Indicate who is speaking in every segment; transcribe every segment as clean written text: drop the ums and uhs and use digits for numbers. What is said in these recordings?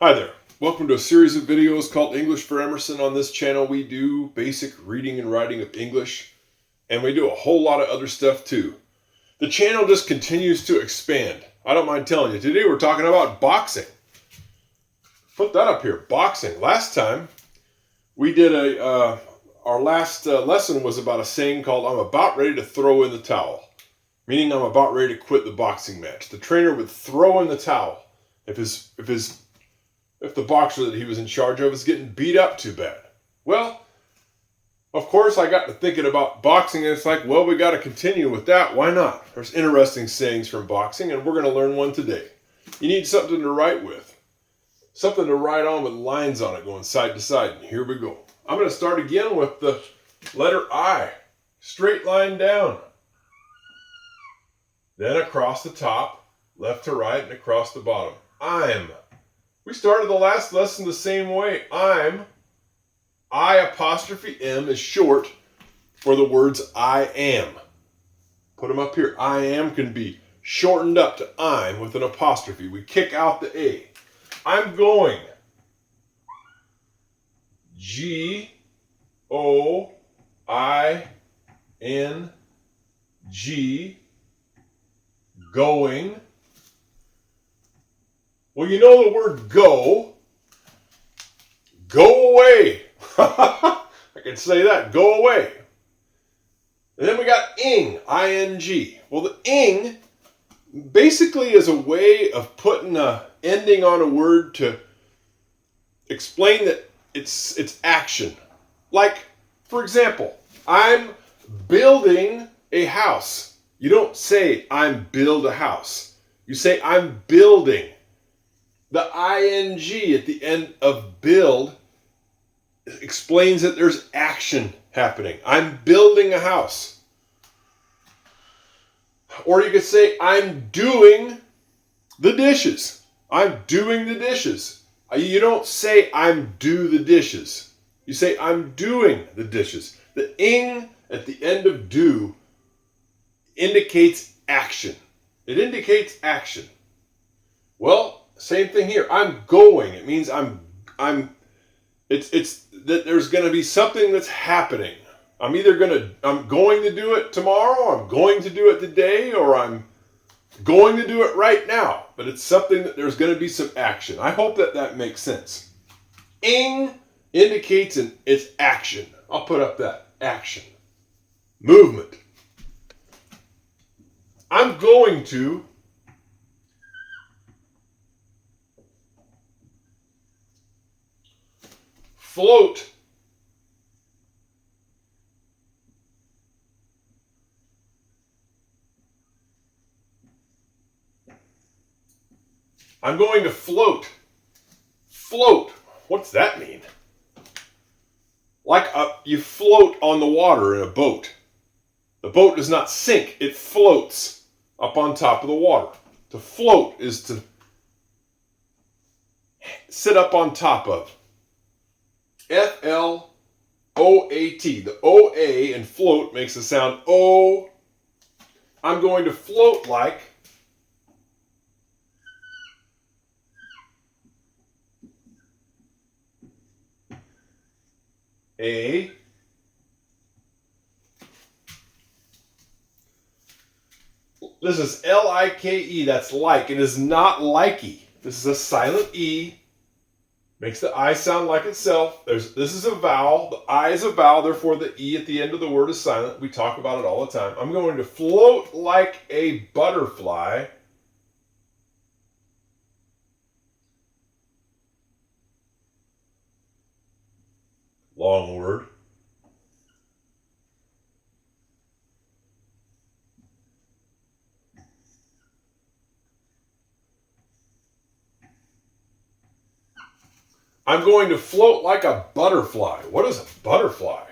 Speaker 1: Hi there. Welcome to a series of videos called English for Emerson. On this channel, we do basic reading and writing of English, and we do a whole lot of other stuff too. The channel just continues to expand. I don't mind telling you, today we're talking about boxing. Put that up here, boxing. Last time, we did our last lesson was about a saying called, "I'm about ready to throw in the towel," meaning I'm about ready to quit the boxing match. The trainer would throw in the towel if the boxer that he was in charge of is getting beat up too bad. Well, of course, I got to thinking about boxing, and it's like, well, we got to continue with that. Why not? There's interesting sayings from boxing, and we're going to learn one today. You need something to write with. Something to write on with lines on it going side to side. And here we go. I'm going to start again with the letter I. Straight line down. Then across the top, left to right, and across the bottom. I'm. We started the last lesson the same way. I'm. I apostrophe M is short for the words I am. Put them up here. I am can be shortened up to I'm with an apostrophe. We kick out the A. I'm going. G-O-I-N-G. Going. Well, you know the word go. Go away. I can say that. Go away. And then we got ing. I-N-G. Well, the ing basically is a way of putting a ending on a word to explain that it's action. Like, for example, I'm building a house. You don't say I'm build a house. You say I'm building. The ing at the end of build explains that there's action happening. I'm building a house. Or you could say I'm doing the dishes. I'm doing the dishes. You don't say I'm do the dishes. You say I'm doing the dishes. The ing at the end of do indicates action. It indicates action. Well, same thing here. I'm going. It means it's that there's going to be something that's happening. I'm going to do it tomorrow, I'm going to do it today, or I'm going to do it right now. But it's something that there's going to be some action. I hope that makes sense. Ing indicates it's action. I'll put up that action. Movement. I'm going to float I'm going to float. Float. What's that mean? Like you float on the water in a boat. The boat does not sink. It floats up on top of the water. To float is to sit up on top of. F-L-O-A-T. The O-A in float makes the sound O. I'm going to float like a this is L-I-K-E. That's like. It is not likey. This is a silent E. Makes the I sound like itself. This is a vowel. The I is a vowel, therefore the E at the end of the word is silent. We talk about it all the time. I'm going to float like a butterfly. Long word. I'm going to float like a butterfly. What is a butterfly?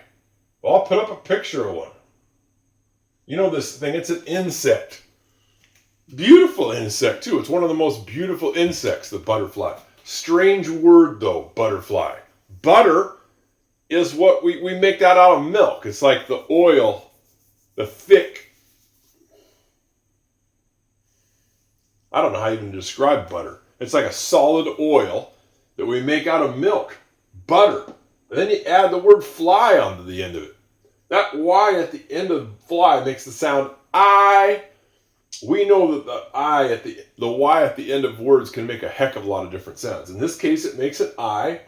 Speaker 1: Well, I'll put up a picture of one. You know this thing, it's an insect. Beautiful insect, too. It's one of the most beautiful insects, the butterfly. Strange word, though, butterfly. Butter is what we make that out of milk. It's like the oil, the thick. I don't know how you even describe butter. It's like a solid oil that we make out of milk, butter. And then you add the word fly onto the end of it. That Y at the end of fly makes the sound I. We know that the Y at the end of words can make a heck of a lot of different sounds. In this case, it makes an I.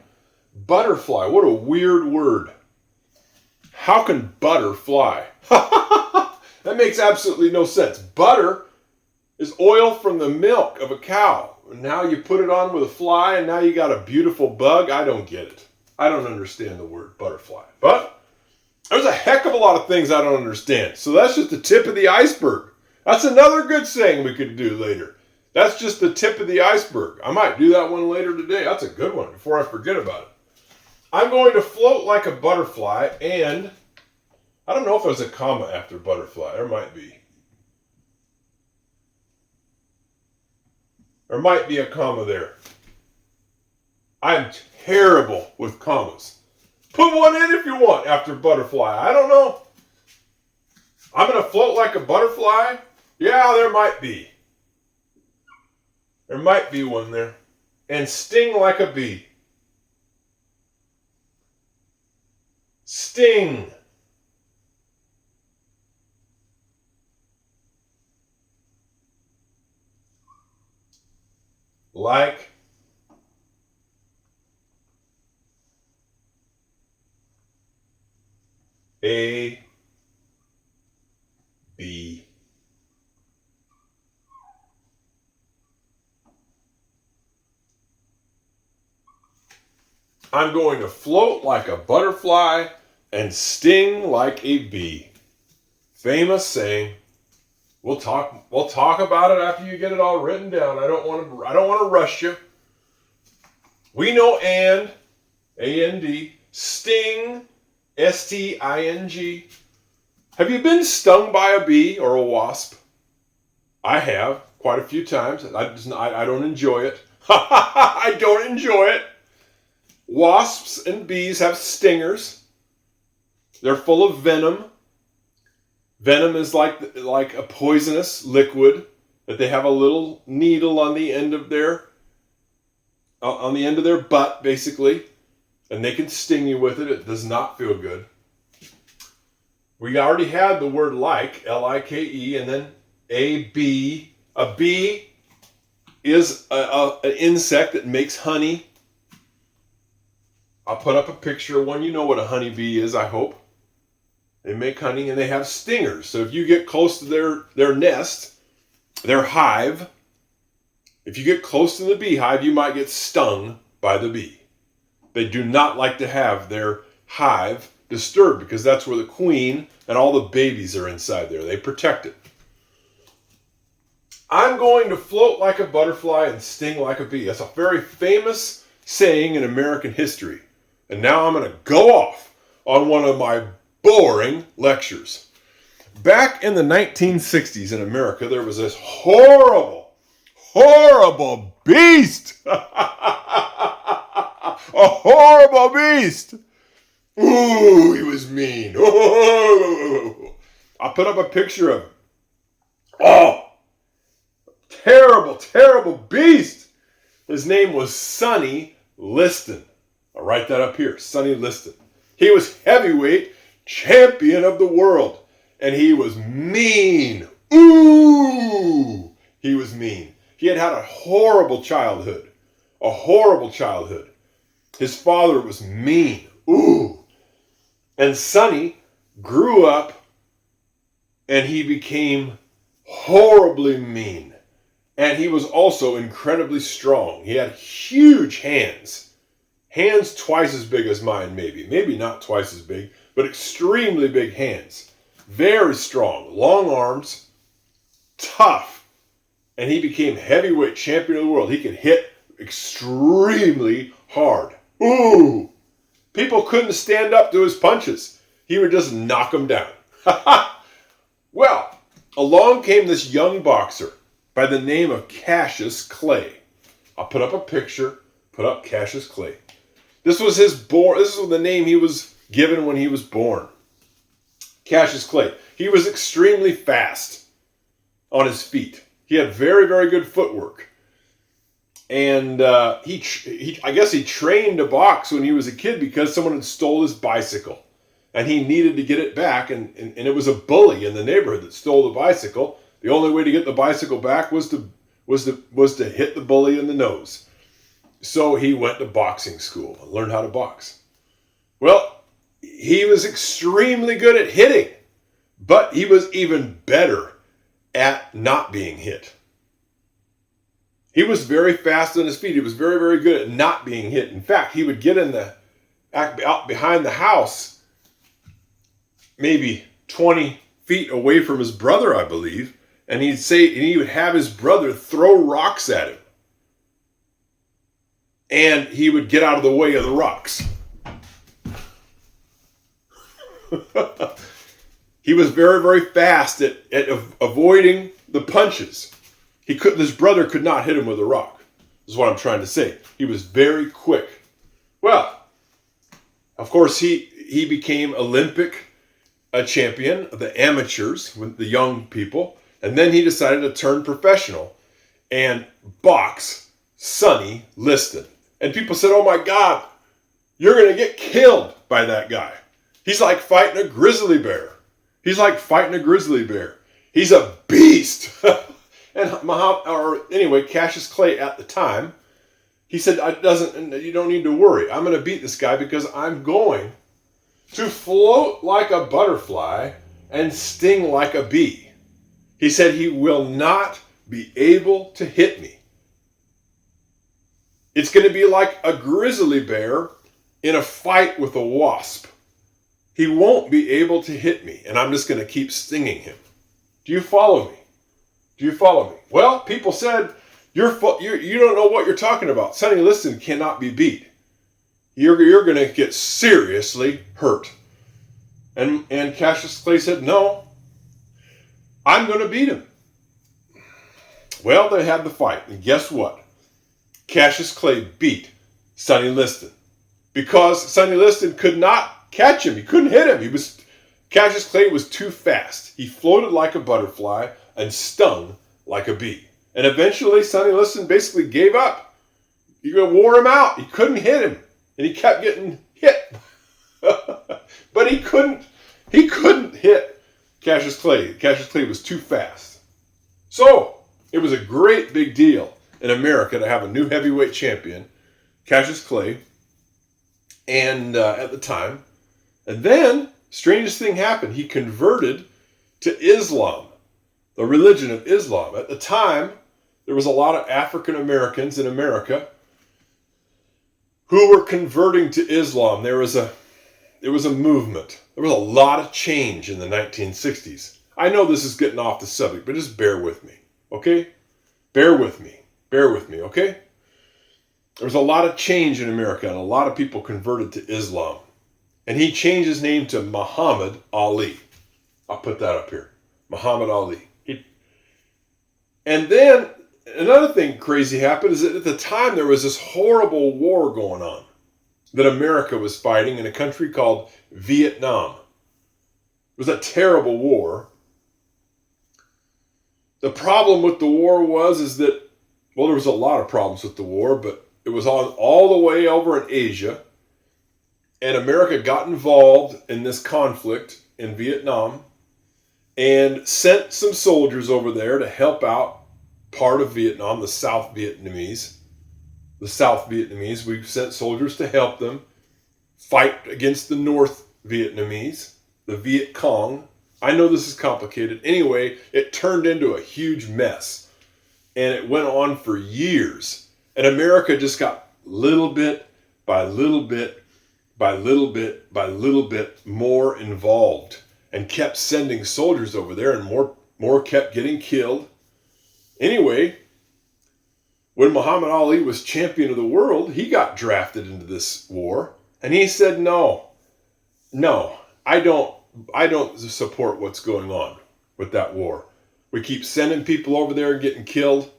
Speaker 1: Butterfly. What a weird word. How can butter fly? That makes absolutely no sense. Butter is oil from the milk of a cow. Now you put it on with a fly and now you got a beautiful bug. I don't get it. I don't understand the word butterfly. But there's a heck of a lot of things I don't understand. So that's just the tip of the iceberg. That's another good saying we could do later. That's just the tip of the iceberg. I might do that one later today. That's a good one before I forget about it. I'm going to float like a butterfly, and I don't know if there's a comma after butterfly. There might be. There might be a comma there. I'm terrible with commas. Put one in if you want after butterfly. I don't know. I'm going to float like a butterfly. Yeah, there might be. There might be one there. And sting like a bee. Sting. Like a bee. I'm going to float like a butterfly and sting like a bee. Famous saying. We'll talk about it after you get it all written down. I don't want to rush you. We know and, A-N-D, sting, S-T-I-N-G. Have you been stung by a bee or a wasp? I have, quite a few times. I don't enjoy it. I don't enjoy it. Wasps and bees have stingers. They're full of venom. Venom is like a poisonous liquid that they have a little needle on the end of their butt, basically, and they can sting you with it. It does not feel good. We already had the word like, L-I-K-E, and then a bee. A bee is an insect that makes honey. I'll put up a picture of one. You know what a honeybee is, I hope. They make honey and they have stingers. So if you get close to their nest, their hive, if you get close to the beehive, you might get stung by the bee. They do not like to have their hive disturbed because that's where the queen and all the babies are inside there. They protect it. I'm going to float like a butterfly and sting like a bee. That's a very famous saying in American history. And now I'm going to go off on one of my boring lectures. Back in the 1960s in America, there was this horrible beast. A horrible beast. Ooh, he was mean. Ooh. I'll put up a picture of him. Oh, terrible beast. His name was Sonny Liston. I'll write that up here, Sonny Liston. He was heavyweight champion of the world. And he was mean. Ooh! He was mean. He had a horrible childhood. A horrible childhood. His father was mean. Ooh! And Sonny grew up and he became horribly mean. And he was also incredibly strong. He had huge hands. Hands twice as big as mine, maybe. Maybe not twice as big, but extremely big hands. Very strong, long arms, tough. And he became heavyweight champion of the world. He could hit extremely hard. Ooh! People couldn't stand up to his punches. He would just knock them down. Well, along came this young boxer by the name of Cassius Clay. I'll put up a picture, put up Cassius Clay. This was the name he was given when he was born. Cassius Clay. He was extremely fast on his feet. He had very, very good footwork. And I guess he trained to box when he was a kid because someone had stole his bicycle. And he needed to get it back. And it was a bully in the neighborhood that stole the bicycle. The only way to get the bicycle back was to hit the bully in the nose. So he went to boxing school and learned how to box. Well, he was extremely good at hitting, but he was even better at not being hit. He was very fast on his feet. He was very, very good at not being hit. In fact, he would get out behind the house, maybe 20 feet away from his brother, I believe, and he would have his brother throw rocks at him. And he would get out of the way of the rocks. He was very, very fast at avoiding the punches. His brother could not hit him with a rock, is what I'm trying to say. He was very quick. Well, of course, he became Olympic champion of the amateurs, with the young people, and then he decided to turn professional and box Sonny Liston. And people said, oh my God, you're going to get killed by that guy. He's like fighting a grizzly bear. He's a beast. And Cassius Clay at the time, he said, you don't need to worry. I'm going to beat this guy because I'm going to float like a butterfly and sting like a bee. He said he will not be able to hit me. It's going to be like a grizzly bear in a fight with a wasp. He won't be able to hit me, and I'm just going to keep stinging him. Do you follow me? Well, people said, you don't know what you're talking about. Sonny Liston cannot be beat. You're going to get seriously hurt. And Cassius Clay said, no, I'm going to beat him. Well, they had the fight, and guess what? Cassius Clay beat Sonny Liston because Sonny Liston could not catch him. He couldn't hit him. Cassius Clay was too fast. He floated like a butterfly and stung like a bee. And eventually Sonny Liston basically gave up. He wore him out. He couldn't hit him. And he kept getting hit. But he couldn't hit Cassius Clay. Cassius Clay was too fast. So it was a great big deal in America to have a new heavyweight champion, Cassius Clay, and at the time. And then, strangest thing happened. He converted to Islam, the religion of Islam. At the time, there was a lot of African Americans in America who were converting to Islam. There was a movement. There was a lot of change in the 1960s. I know this is getting off the subject, but just bear with me, okay? Bear with me, okay? There was a lot of change in America, and a lot of people converted to Islam. And he changed his name to Muhammad Ali. I'll put that up here. Muhammad Ali. And then another thing crazy happened is that at the time there was this horrible war going on that America was fighting in a country called Vietnam. It was a terrible war. The problem with the war is that, well, there was a lot of problems with the war, but it was on all the way over in Asia. And America got involved in this conflict in Vietnam and sent some soldiers over there to help out part of Vietnam, the South Vietnamese. We sent soldiers to help them fight against the North Vietnamese, the Viet Cong. I know this is complicated. Anyway, it turned into a huge mess. And it went on for years. And America just got little bit by little bit more involved and kept sending soldiers over there, and more kept getting killed. Anyway, when Muhammad Ali was champion of the world, he got drafted into this war, and he said, no, I don't support what's going on with that war. We keep sending people over there and getting killed,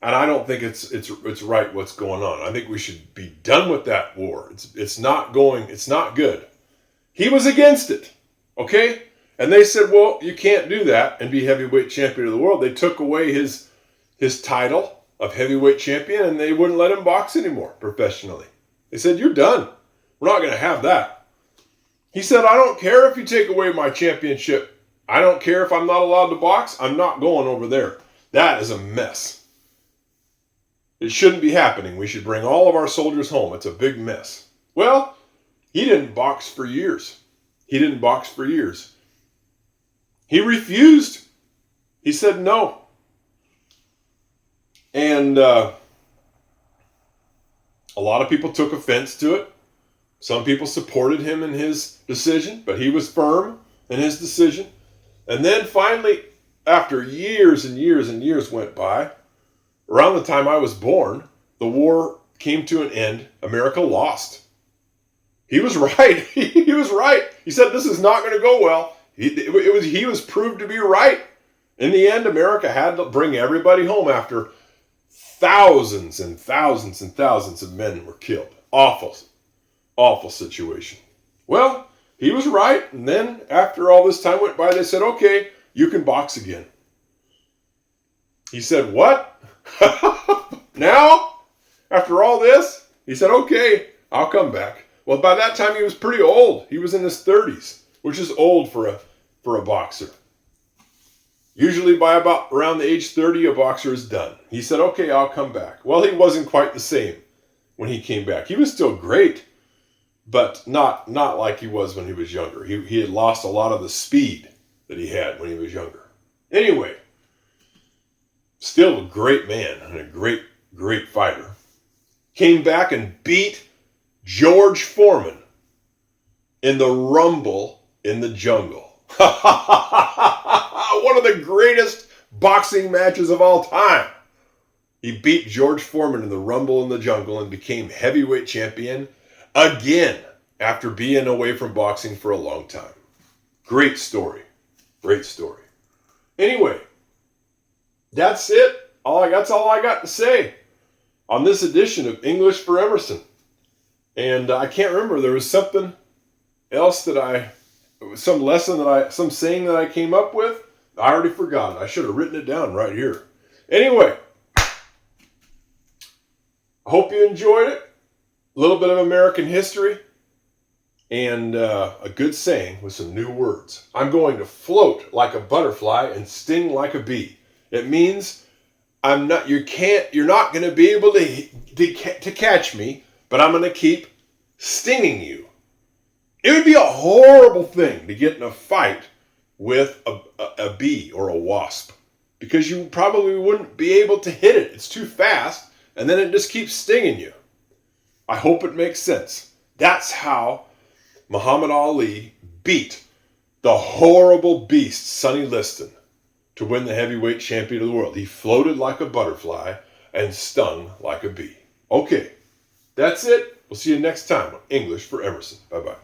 Speaker 1: and I don't think it's right what's going on. I think we should be done with that war. It's not good. He was against it, okay? And they said, well, you can't do that and be heavyweight champion of the world. They took away his title, of heavyweight champion, and they wouldn't let him box anymore professionally. They said, "You're done. We're not going to have that." He said, "I don't care if you take away my championship. I don't care if I'm not allowed to box. I'm not going over there. That is a mess. It shouldn't be happening. We should bring all of our soldiers home. It's a big mess." Well, he didn't box for years. He refused. He said no. And a lot of people took offense to it. Some people supported him in his decision, but he was firm in his decision. And then finally, after years and years and years went by, around the time I was born, the war came to an end. America lost. He was right. He was right. He said, "This is not going to go well." He was proved to be right. In the end, America had to bring everybody home after thousands and thousands and thousands of men were killed. Awful, awful situation. Well, he was right. And then after all this time went by, they said, "Okay, you can box again." He said, "What? Now? After all this?" He said, "Okay, I'll come back." Well, by that time he was pretty old. He was in his 30s, which is old for a boxer. Usually by about around the age 30, a boxer is done. He said, "Okay, I'll come back." Well, he wasn't quite the same when he came back. He was still great, but not like he was when he was younger. He had lost a lot of the speed that he had when he was younger. Anyway, still a great man and a great, great fighter. Came back and beat George Foreman in the Rumble in the Jungle. One of the greatest boxing matches of all time. He beat George Foreman in the Rumble in the Jungle and became heavyweight champion again after being away from boxing for a long time. Great story. Great story. Anyway, that's it. That's all I got to say on this edition of English for Emerson. And I can't remember, there was something else some saying that I came up with. I already forgot it. I should have written it down right here. Anyway, I hope you enjoyed it. A little bit of American history and a good saying with some new words. I'm going to float like a butterfly and sting like a bee. It means you're not going to be able to catch me, but I'm going to keep stinging you. It would be a horrible thing to get in a fight with a bee or a wasp, because you probably wouldn't be able to hit it. It's too fast, and then it just keeps stinging you. I hope it makes sense. That's how Muhammad Ali beat the horrible beast Sonny Liston to win the heavyweight champion of the world. He floated like a butterfly and stung like a bee. Okay, that's it. We'll see you next time on English for Emerson. Bye-bye.